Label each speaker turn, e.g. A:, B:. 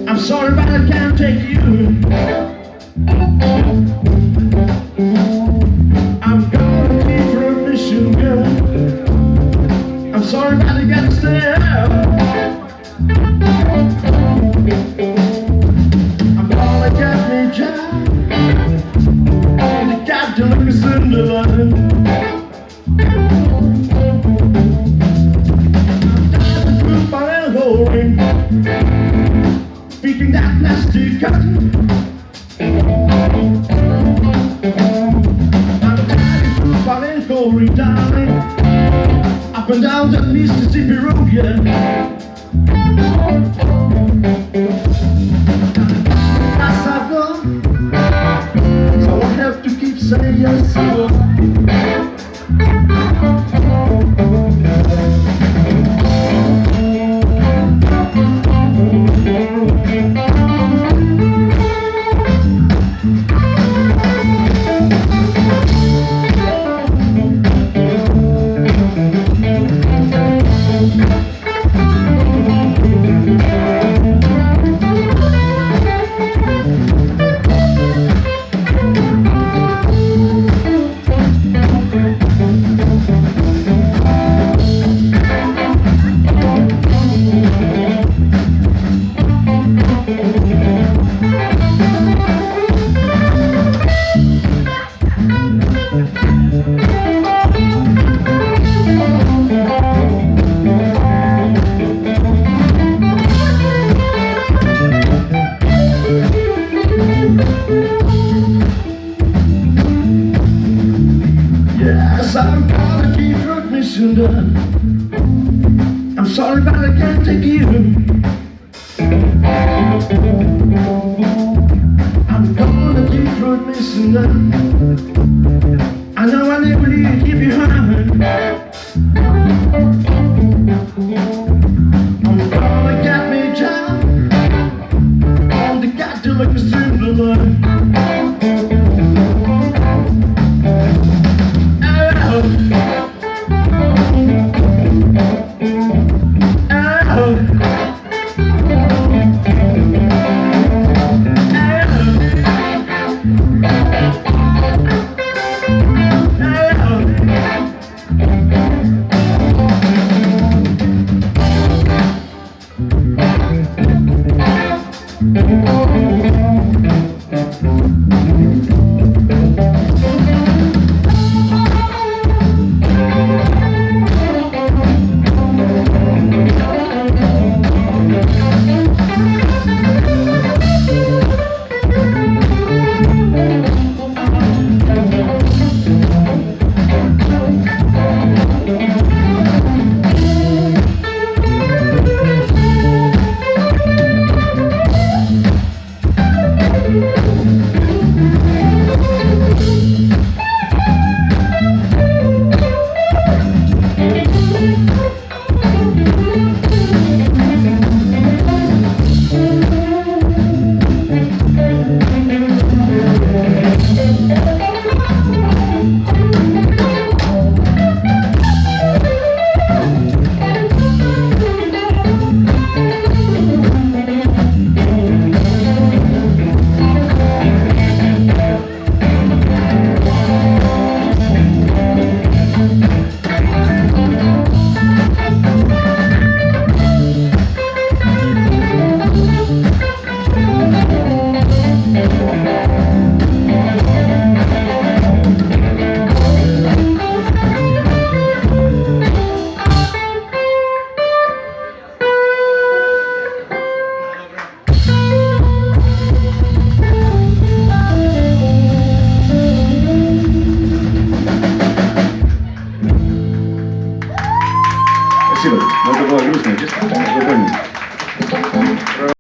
A: I'm sorry, but I can't take you. I'm gonna keep your mission, girl. I'm sorry, but I gotta stay out. I'm gonna get me a job. The Cadillac is in the line. Speaking that nasty cotton, I'm tired of falling glory, darling, up and down the Mississippi road, yeah. As I go, so I have to keep saying yes, I will. Yes, I'm gonna keep your mission done. I'm sorry, but I can't take you. I'm gonna keep your mission done. I know I never